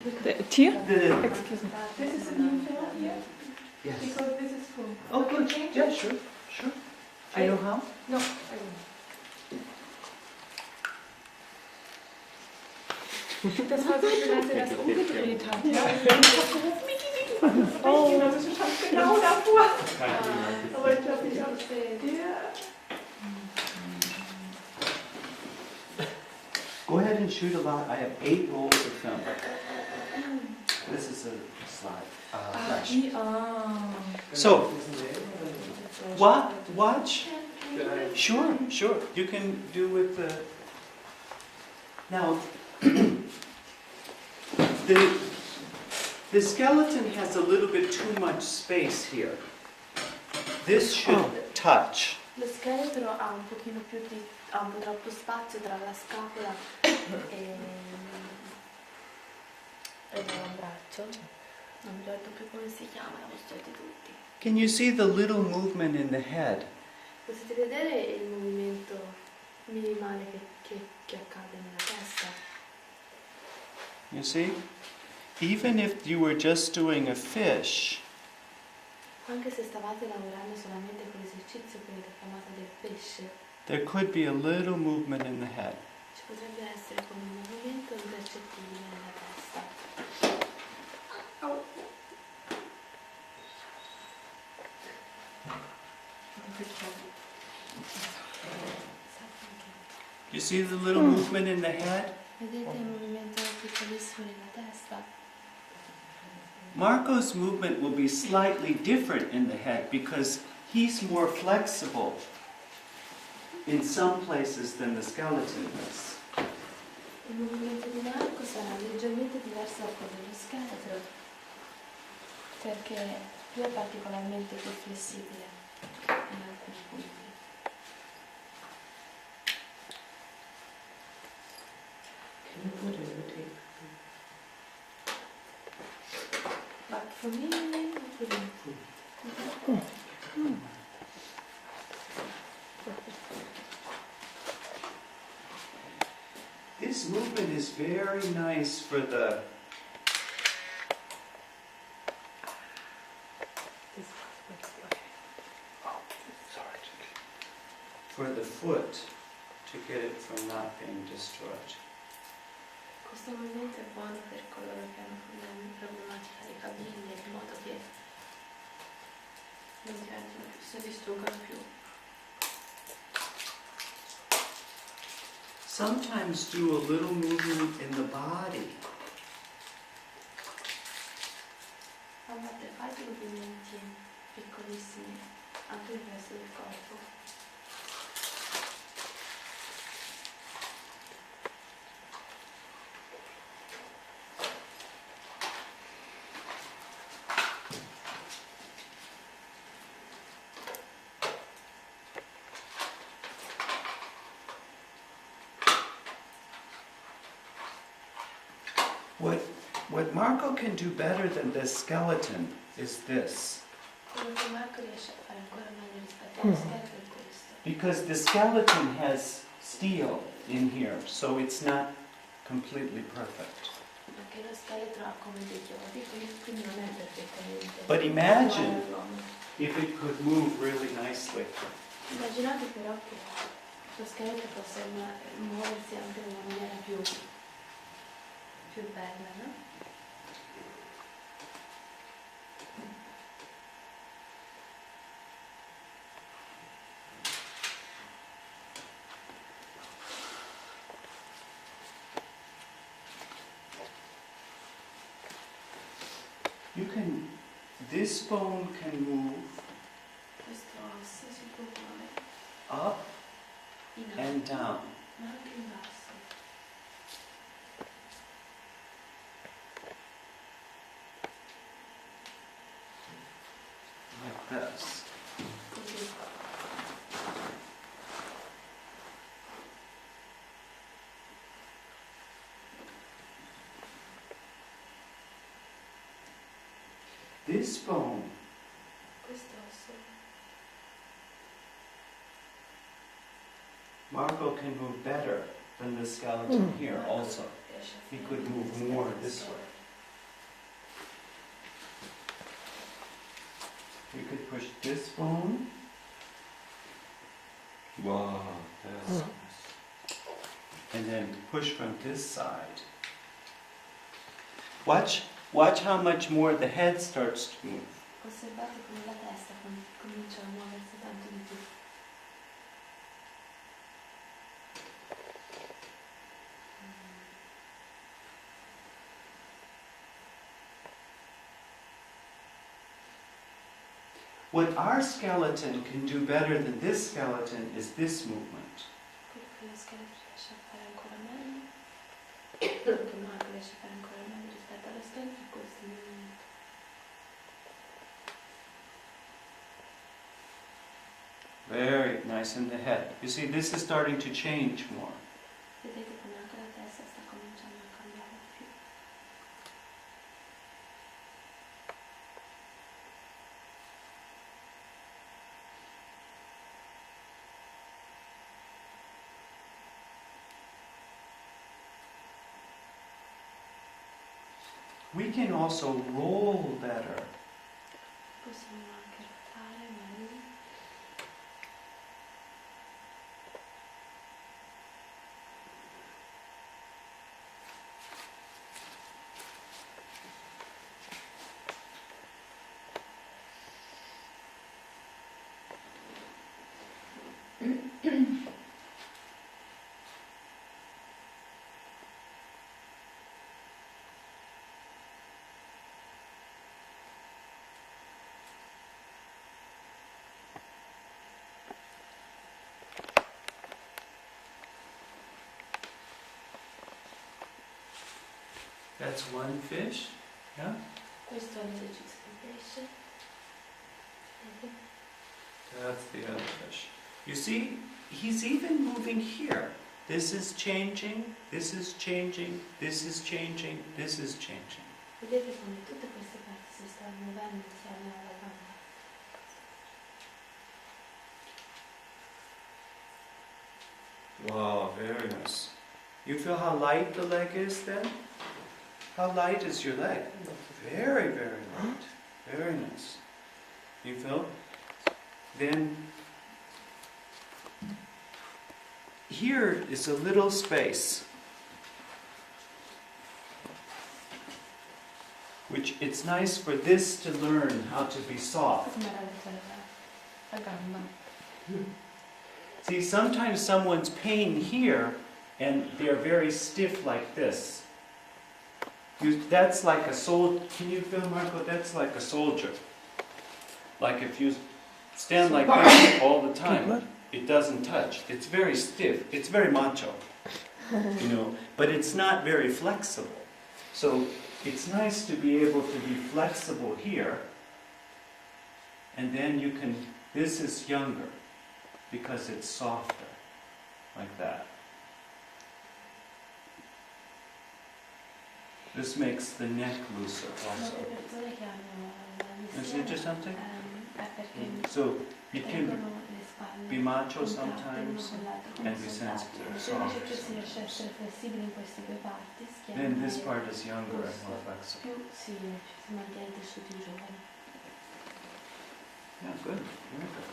Tyr? Excuse me. This is a new film here? Yes. Because this is full. Oh, I can good. change Yeah, it? sure, sure. Do you know how? No, I don't. Das war so schön, als er das umgedreht hat. Ja. Ich hab gerufen, Miki, was ist weggehen? Also ich stand genau davor. Aber ich glaube, ich hab's gesehen. Ja. Go ahead and shoot a lot. I have 8 rolls of film. This is a slide. Flash. So, watch. Sure, sure. You can do with the. Now, the skeleton has a little bit too much space here. This should touch. Lo scheletro ha un pochino più di, ha un po' troppo spazio tra la scapola e l'avambraccio. Non mi ricordo più come si chiama, l'ho studiati tutti. Can you see the little movement in the head? Potete vedere il movimento minimale che accade nella testa? You see? Even if you were just doing a fish, Anche se stavate lavorando solamente con l'esercizio che avete chiamato del pesce, there could be a little movement in the head. ci potrebbe essere come un movimento impercettibile nella testa. You see the little movement in the head? Vedete il movimento piccolissimo nella testa? Marco's movement will be slightly different in the head because he's more flexible in some places than the skeleton is. Il movimento di Marco sarà leggermente diverso da quello dello scheletro, perché più è particolarmente più flessibile in alcuni punti. But for me, it wouldn't. This movement is very nice for the foot to get it from not being destroyed. Questo movimento è buono per coloro che hanno problematica dei capelli, in modo che non diventino più, si distruggano più. Sometimes do a little movement in the body. A volte fate movimenti piccolissimi anche nel resto del corpo. What Marco can do better than this skeleton is this. Quello che Marco riesce a fare ancora meglio rispetto allo scheletro è questo. Because the skeleton has steel in here, so it's not completely perfect. Perché lo scheletro ha come dei chiodi, quindi non è perfettamente. But imagine if it could move really nicely. Immaginate però che lo scheletro possa muoversi anche in una maniera più bella, no? This bone can move Questo osso si può muovere up in alto, and down. ma anche in basso. Like this. Così. This bone Questo osso Marco can move better than the skeleton here also. He could move more this way. push this bone. Wow, that's nice. And then push from this side. Watch how much more the head starts to move. Osservate come la testa comincia a muoversi tanto di più. What our skeleton can do better than this skeleton is this movement. Quello che lo scheletro riesce a fare ancora meglio, quello che Marco riesce a fare ancora meglio rispetto allo scheletro è questo movimento. Very nice in the head. You see, this is starting to change more. Vedete come anche la testa sta cominciando a cambiare di più. We can also roll better. Possiamo anche ruotare meglio. That's one fish. Yeah? Questo è l'esercizio del pesce. Vedete? That's the other fish. You see, he's even moving here. This is changing, this is changing, this is changing, this is changing. Vedete come tutte queste parti si stanno muovendo insieme alla gamba. Wow, very nice. You feel how light the leg is then? How light is your leg? Very, very light. Very nice. You feel? Then, here is a little space, which it's nice for this to learn how to be soft. Come la gamba. See, sometimes someone's pain here and they're very stiff like this. That's like a soldier. Can you feel, Marco? That's like a soldier. Like if you stand like this all the time, it doesn't touch. It's very stiff. It's very macho, you know, but it's not very flexible. So it's nice to be able to be flexible here, and then you can, this is younger because it's softer, like that. This makes the neck looser also. Le persone che hanno la Is it just something? è perché So you can tengono le spalle be macho puntate sometimes l'uno con l'altro and come be soldati. sensitive, Se invece soft. si riesce a essere flessibili in queste due parti, schiena Then this e part is younger and busto, more flexible. più si mantiene i tessuti giovani. Yeah, good. Very good.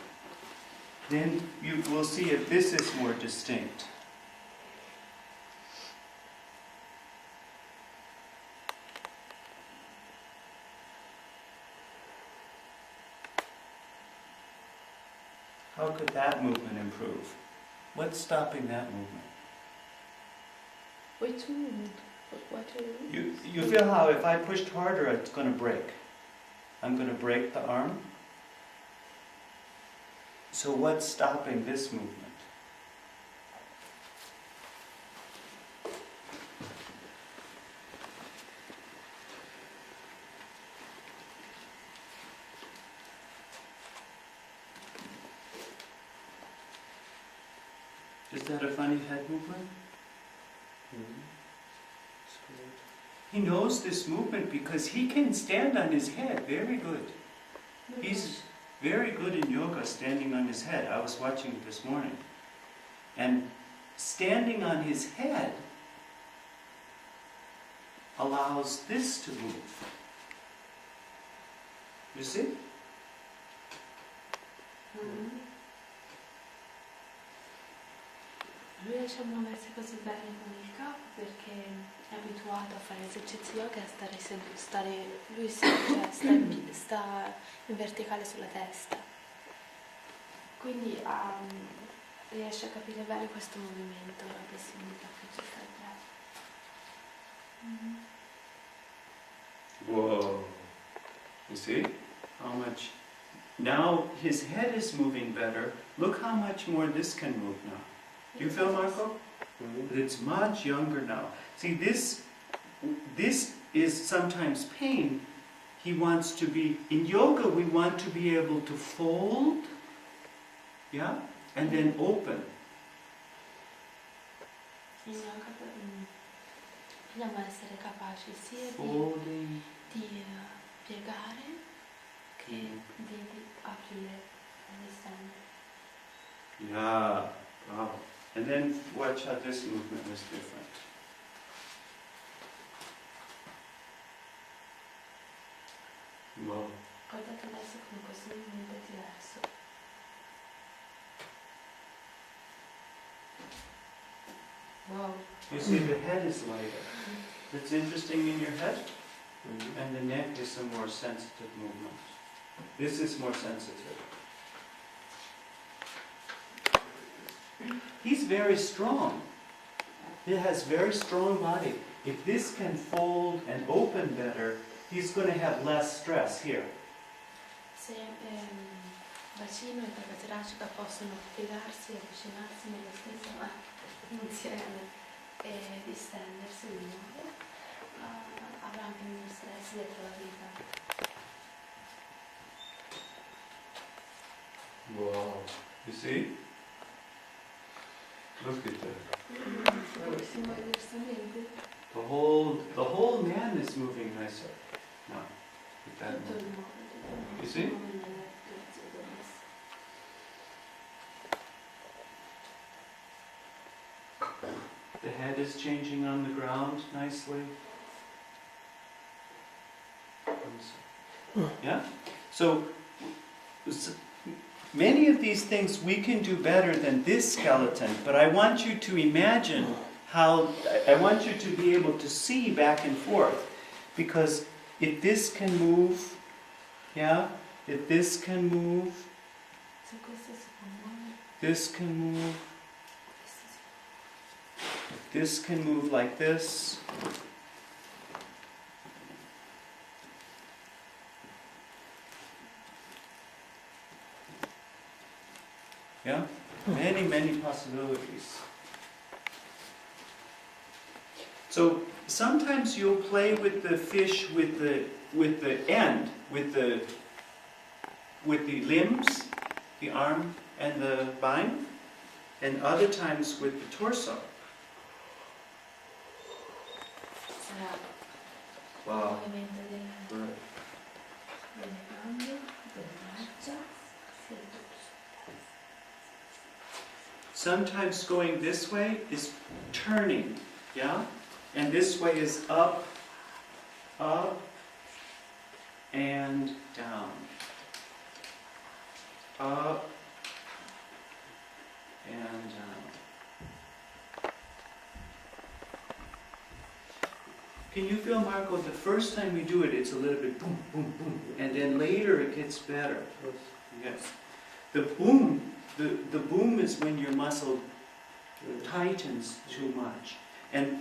Then you will see if this is more distinct. How could that movement improve? What's stopping that movement? Which movement? What You feel how if I pushed harder, it's going to break. I'm going to break the arm. So what's stopping this movement? Is that a funny head movement? He knows this movement because he can stand on his head. Very good. He's very good in yoga, standing on his head. I was watching it this morning. And standing on his head allows this to move. You see? Lui riesce a muoversi così bene con il capo perché è abituato a fare esercizi yoga e a stare seduto, lui cioè, sta in verticale sulla testa. Quindi riesce a capire bene questo movimento, la flessibilità che ci sta dietro. Whoa. You see how much? Now his head is moving better. Look how much more this can move now. Do you feel, Marco? It's much younger now. See, this is sometimes pain. He wants to be, in yoga we want to be able to fold, yeah, and then open. In yoga dobbiamo essere capaci sia Folding. di piegare che di aprire e estendere. Yeah, wow. And then watch how this movement was different. Wow. Guardate adesso come questo movimento è diverso. Wow. You see the head is lighter. It's interesting in your head. And the neck is a more sensitive movement. This is more sensitive. He's very strong. He has very strong body. If this can fold and open better, he's going to have less stress here. Se bacino e base toracica possono piegarsi e avvicinarsi nello stesso insieme e distendersi di nuovo, avrà anche meno stress dietro la vita. Wow. You see? Look at that. The whole man is moving nicer now. With that movement. You see? The head is changing on the ground nicely. Yeah? So many of these things we can do better than this skeleton, but I want you to imagine how, I want you to be able to see back and forth, because if this can move, yeah, if this can move, this can move, this can move like this. Yeah? Many, many possibilities. So sometimes you'll play with the fish with the end, with the limbs, the arm and the bein, and other times with the torso. Wow. Sometimes going this way is turning, yeah? And this way is up, up, and down. Up, and down. Can you feel, Marco, the first time we do it, it's a little bit boom, boom, boom, and then later it gets better. Yes. The boom, the boom is when your muscle tightens too much. And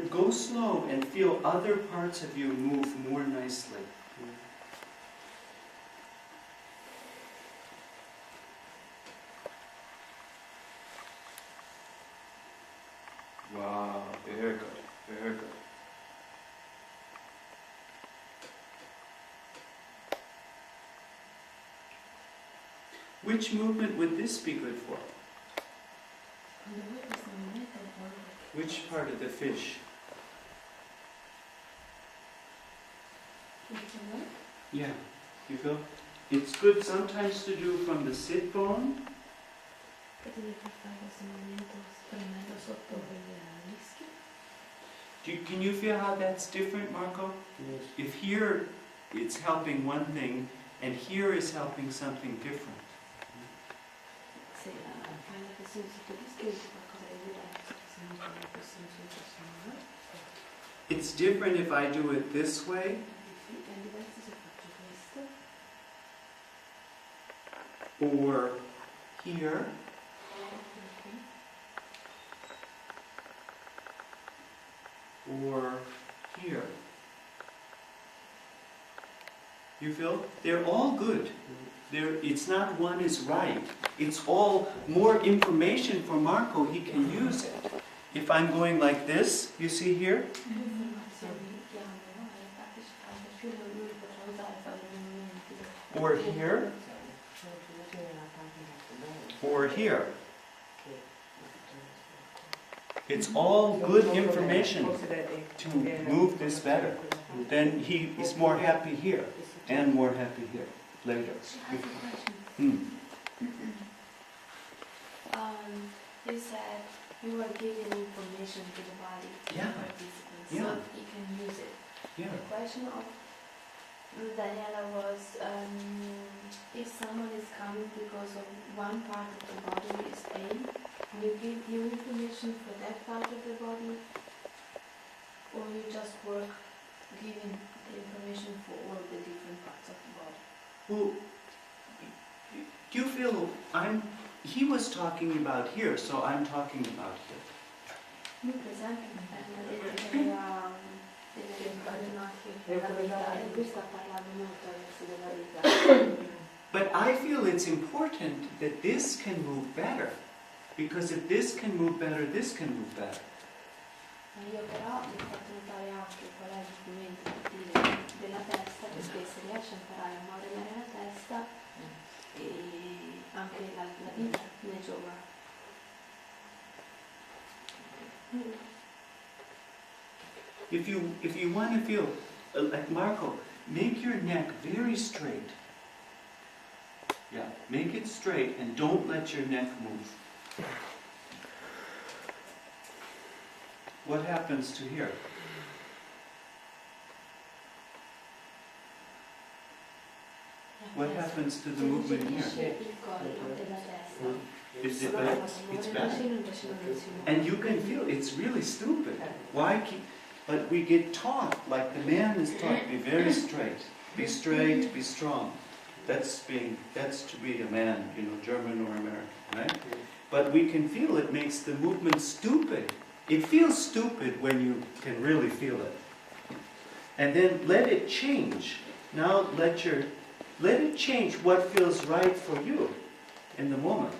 go slow and feel other parts of you move more nicely. Wow, very good, very good. Which movement would this be good for? Which part of the fish? Yeah, you feel? It's good sometimes to do from the sit bone. Can you feel how that's different, Marco? Yes. If here it's helping one thing, and here is helping something different. se fai la flessione sotto gli ischiodi qualcosa di diverso, se non fai la flessione sul personale. It's different if I do it this way È diverso se faccio questo. or here or here. You feel? They're all good. It's not one is right. It's all more information for Marco. He can use it. If I'm going like this, you see here? Or here? Or here? It's all good information to move this better. Then he is more happy here and more happy here later. You said you were giving information to the body, to Yeah. the participants, Yeah. so you can use it. Yeah. The question of Daniela was, if someone is coming because of one part of the body is pain, you give you information for that part of the body, or you just work giving the information for all the different parts of the body? Well, do you feel he was talking about here, so I'm talking about here. Lui per esempio mi ha detto che aveva delle problematiche con la vita e lui sta parlando molto adesso della vita. But I feel it's important that this can move better. Because if this can move better, this can move better. Ma io però mi ho fatto notare anche qual è il movimento della testa, perché se riesce a imparare a muovere la testa, e anche la vita ne gioca. If you want to feel like Marco, make your neck very straight. Yeah, make it straight and don't let your neck move. What happens to here? What happens to the movement here? Il collo della testa. Is it bad? It's bad. And you can feel it's really stupid. Why keep? But we get taught, like the man is taught, be very straight, be strong. That's to be a man, German or American, right? But we can feel it makes the movement stupid. It feels stupid when you can really feel it. And then let it change. Now let it change what feels right for you in the moment.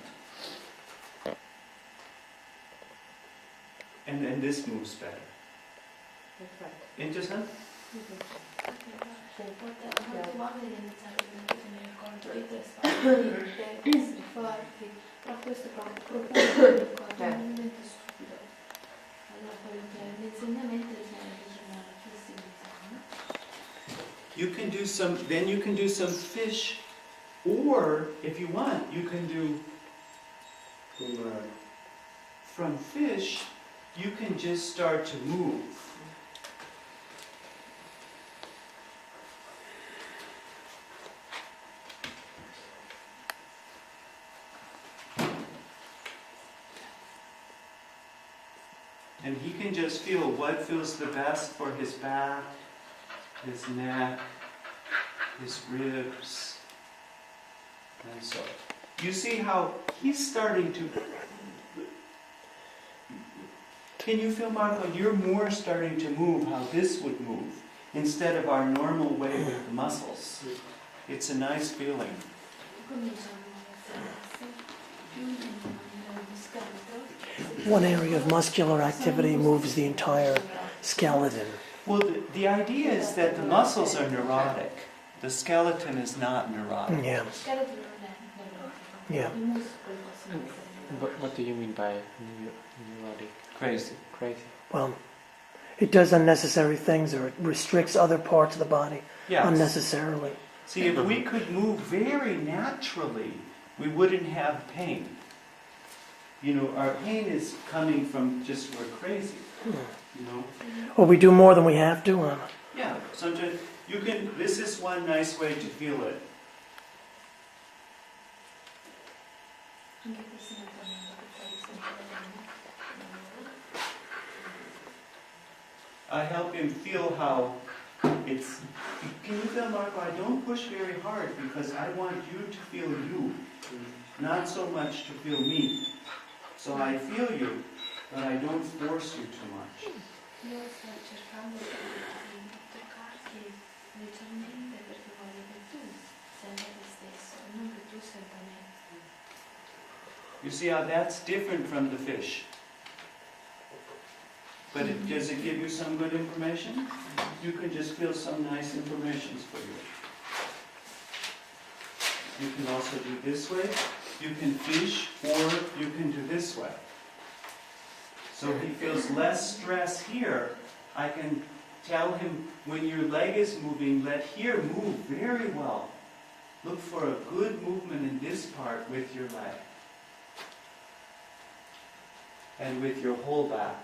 And then this moves better. Interessant? Molte volte viene iniziato mi ricordo i test essere forti, però questo è proprio profondo, mi ricordo, è un movimento stupido. Allora quello che è l'insegnamento bisogna la flessibilità, no? Then you can do some fish, or if you want, you can do from fish, you can just start to move. And he can just feel what feels the best for his back, his neck, his ribs, and so. You see how he's starting to... Can you feel, Marco, you're more starting to move how this would move, instead of our normal way with the muscles. It's a nice feeling. One area of muscular activity moves the entire skeleton. Well, the idea is that the muscles are neurotic. The skeleton is not neurotic. Yeah. Yeah. What do you mean by neurotic? Crazy. Crazy. Well, it does unnecessary things, or it restricts other parts of the body Yes. unnecessarily. See, if we could move very naturally, we wouldn't have pain. Our pain is coming from just we're crazy. Or we do more than we have to. Yeah, sometimes this is one nice way to feel it. Anche questo è un tornato che fai sempre. I help him feel how it's... Can you feel, Marco? I don't push very hard because I want you to feel you, not so much to feel me. So I feel you, but I don't force you too much. Io sto cercando di toccarti leggermente perché voglio che tu senta te stesso e non che tu senta me. You see how that's different from the fish? But does it give you some good information? You can just feel some nice information for you. You can also do this way. You can fish, or you can do this way. So he feels less stress here. I can tell him when your leg is moving, let here move very well. Look for a good movement in this part with your leg. And with your whole back.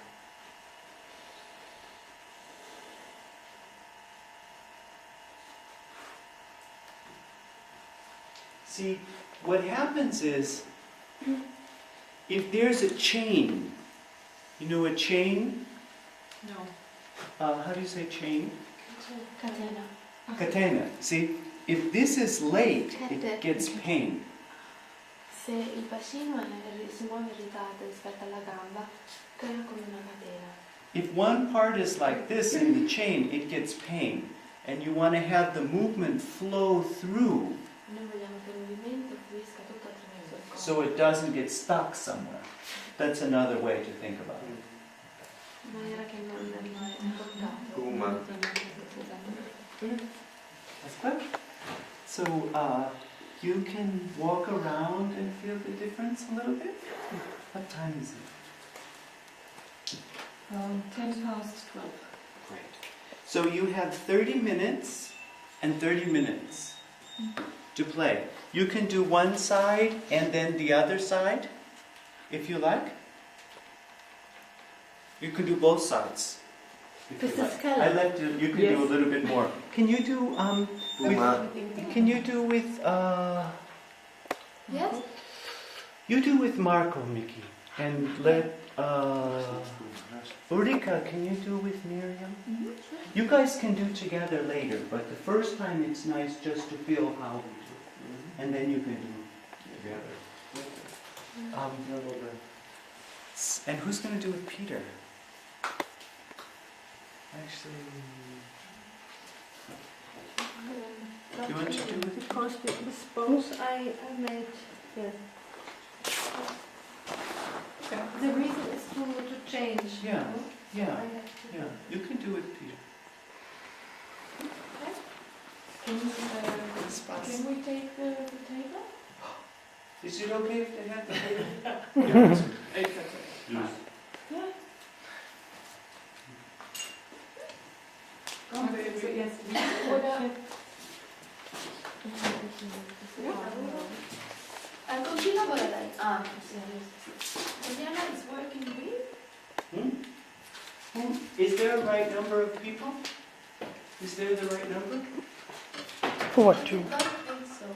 See, what happens is, if there's a chain, you know a chain? No. How do you say chain? Catena. Catena. See, if this is late, it gets pain. Se il bacino si muove in ritardo rispetto alla gamba, crea come una catena. If one part is like this in the chain, it gets pain. And you want to have the movement flow through Noi vogliamo che il movimento fluisca tutto attraverso il corpo. so it doesn't get stuck somewhere. That's another way to think about it. In maniera che non è bloccato. Guma. That's good. So you can walk around and feel the difference a little bit? What time is it? 12:10. Great. So you have 30 minutes and 30 minutes to play. You can do one side and then the other side, if you like. You can do both sides. If you like. I like to. You can do a little bit more. Can you do Can you do with Yes? You do with Marco, Mickey, and let Ulrika. Can you do with Miriam? You guys can do together later, but the first time it's nice just to feel how, and then you can do together. And who's going to do with Peter? Actually, you want to do with Because with both I made, yes. The reason is to change. Yeah, no? yeah, I have to- yeah. You can do with Peter. Can we take the table? Is it okay if they have the table? Yeah. Yes. Con chi lavora lei? Ah, Daniela is working with? Is there a right number of people? Is there the right number? For what, two? I don't think so.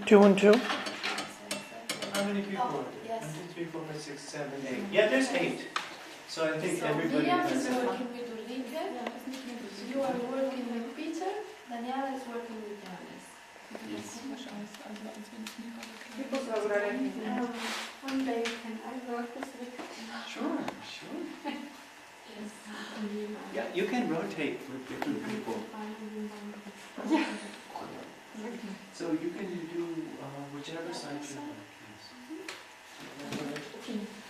2 and 2? How many people are there? Yes. 1, 2, 3, 4, 5, 6, 7, 8. Yeah, there's 8. So I think So everybody Miriam has is it. working with Ulrike, you are working with Peter, Daniela is working with Johannes. Io posso lavorare anche in One day can I work this week? Sure, sure. Yeah, you can rotate with different people. So you can do whichever side you like. Yes.